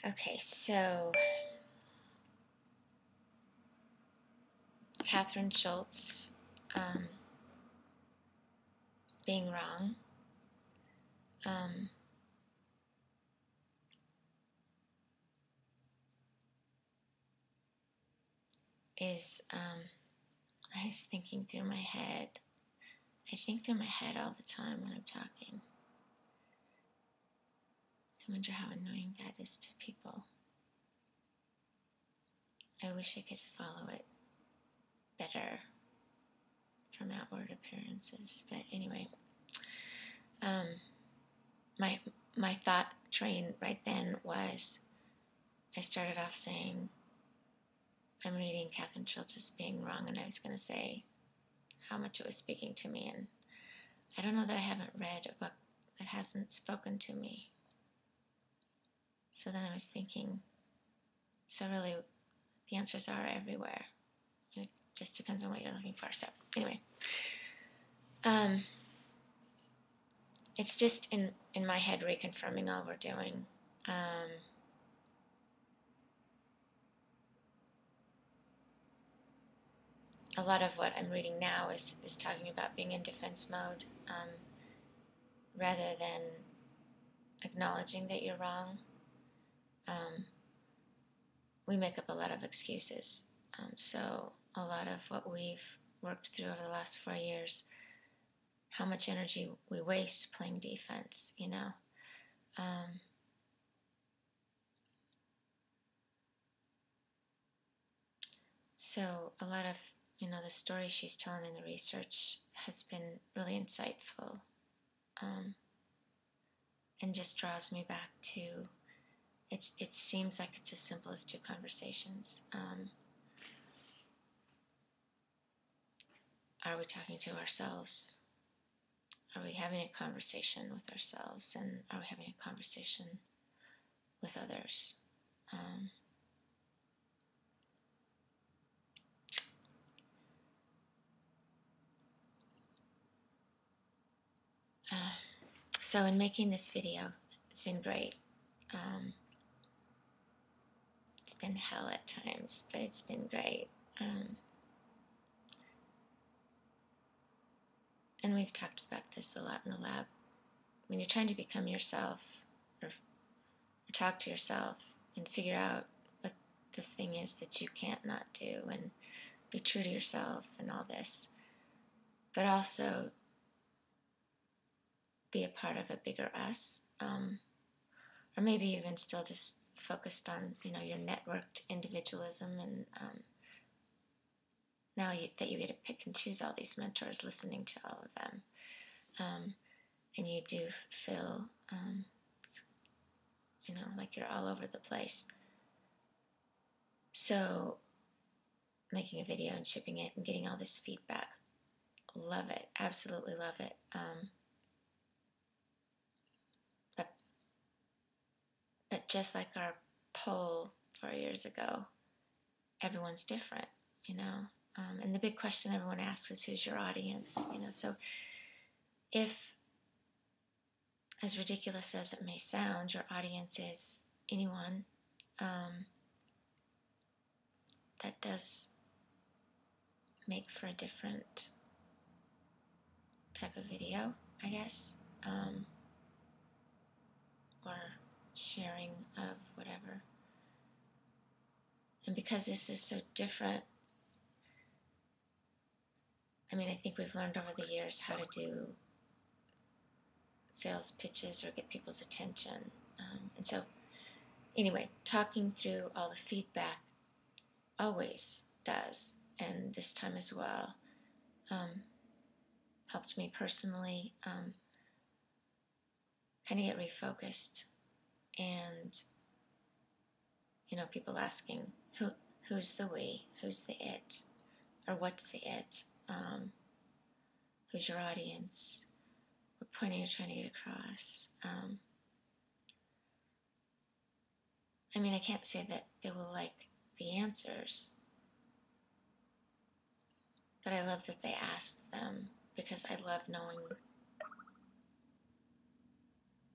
Okay, so Catherine Schultz being wrong. I was thinking through my head. I think through my head all the time when I'm talking. I wonder how annoying that is to people. I wish I could follow it better from outward appearances. But anyway, my thought train right then was, I started off saying, I'm reading Catherine Schultz as being wrong, and I was going to say how much it was speaking to me, and I don't know that I haven't read a book that hasn't spoken to me. So then I was thinking, so really the answers are everywhere. It just depends on what you're looking for. So anyway, it's just in my head reconfirming all we're doing. A lot of what I'm reading now is talking about being in defense mode, rather than acknowledging that you're wrong. We make up a lot of excuses. So a lot of what we've worked through over the last 4 years, how much energy we waste playing defense, you know. So a lot of, the story she's telling in the research has been really insightful, and just draws me back to, it seems like it's as simple as 2 conversations. Are we talking to ourselves? Are we having a conversation with ourselves? And are we having a conversation with others? So in making this video, it's been great. It's been hell at times, but it's been great. And we've talked about this a lot in the lab. When you're trying to become yourself, or talk to yourself and figure out what the thing is that you can't not do, and be true to yourself and all this, but also be a part of a bigger us, or maybe even still just focused on, your networked individualism, and now that you get to pick and choose all these mentors, listening to all of them, and you do feel, like you're all over the place. So making a video and shipping it and getting all this feedback, love it, absolutely love it. But just like our poll 4 years ago, everyone's different, and the big question everyone asks is, who's your audience? So if, as ridiculous as it may sound, your audience is anyone, that does make for a different type of video, I guess, or sharing of whatever. And because this is so different, I think we've learned over the years how to do sales pitches or get people's attention. And so, anyway, talking through all the feedback always does, and this time as well, helped me personally kind of get refocused. And, people asking, who's the we, who's the it, or what's the it, who's your audience, what point are you trying to get across? I can't say that they will like the answers, but I love that they asked them, because I love knowing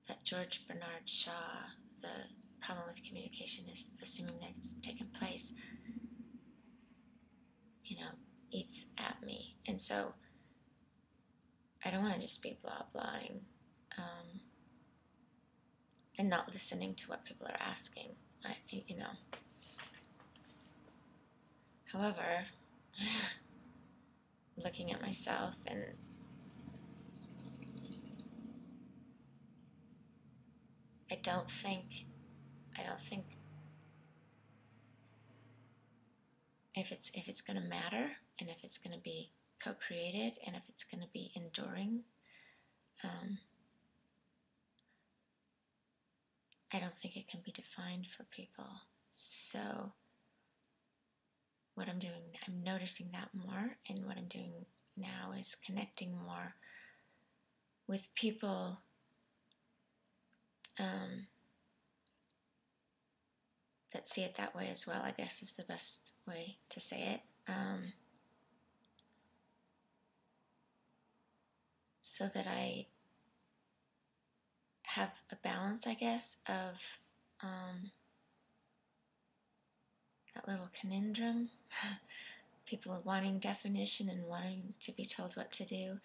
that George Bernard Shaw, the problem with communication is assuming that it's taken place, eats at me. And so I don't want to just be blah blahing and not listening to what people are asking. However, looking at myself, and I don't think if it's going to matter, and if it's going to be co-created, and if it's going to be enduring, I don't think it can be defined for people. So what I'm doing, I'm noticing that more, and what I'm doing now is connecting more with people that see it that way as well, I guess is the best way to say it. So that I have a balance, I guess, of that little conundrum. People wanting definition and wanting to be told what to do,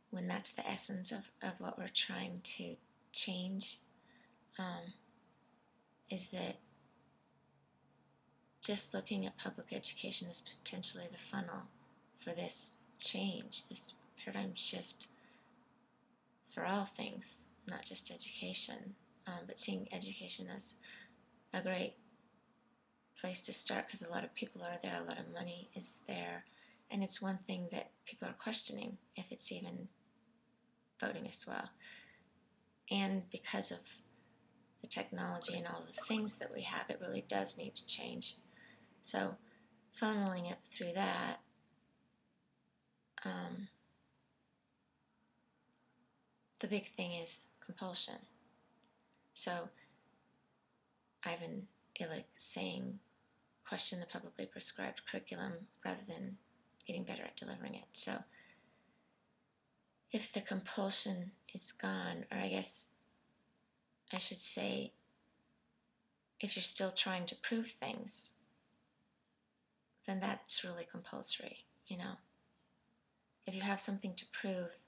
when that's the essence of what we're trying to change, is that just looking at public education as potentially the funnel for this change, this paradigm shift for all things, not just education, but seeing education as a great place to start, because a lot of people are there, a lot of money is there, and it's one thing that people are questioning, if it's even voting as well. And because of the technology and all the things that we have, it really does need to change. So funneling it through that, the big thing is compulsion. So I've been saying, question the publicly prescribed curriculum rather than getting better at delivering it. So if the compulsion is gone, or I guess I should say, if you're still trying to prove things, then that's really compulsory, If you have something to prove,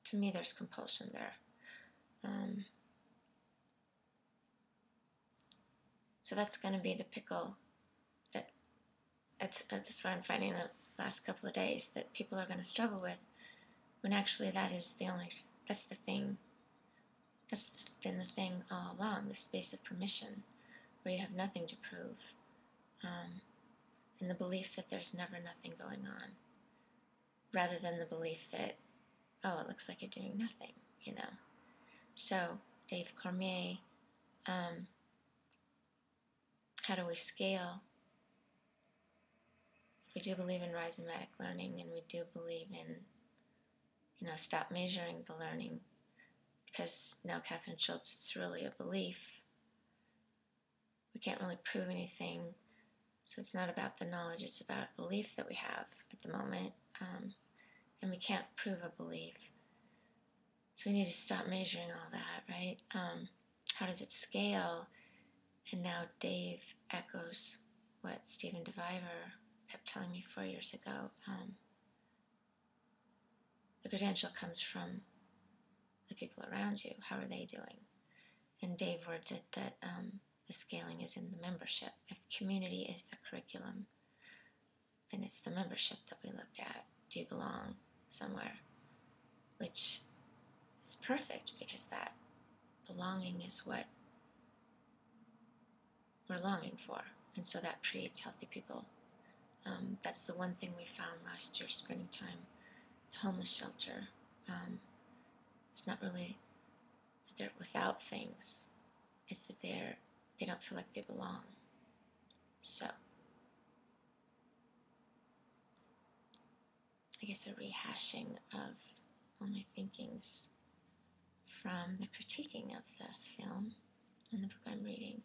to me there's compulsion there. So that's going to be the pickle that's what I'm finding the last couple of days, that people are going to struggle with, when actually that's the thing. That's been the thing all along, the space of permission, where you have nothing to prove, and the belief that there's never nothing going on, rather than the belief that, oh, it looks like you're doing nothing, So, Dave Cormier, how do we scale? If we do believe in rhizomatic learning, and we do believe in, stop measuring the learning, because now Catherine Schultz, it's really a belief. We can't really prove anything, so it's not about the knowledge, it's about a belief that we have at the moment, and we can't prove a belief. So we need to stop measuring all that, right? How does it scale? And now Dave echoes what Stephen DeViver kept telling me 4 years ago. The credential comes from the people around you. How are they doing? And Dave words it that the scaling is in the membership. If community is the curriculum, then it's the membership that we look at. Do you belong somewhere? Which is perfect, because that belonging is what we're longing for. And so that creates healthy people. That's the one thing we found last year, spending time at the homeless shelter. It's not really that they're without things, it's that they don't feel like they belong. So I guess a rehashing of all my thinkings from the critiquing of the film and the book I'm reading.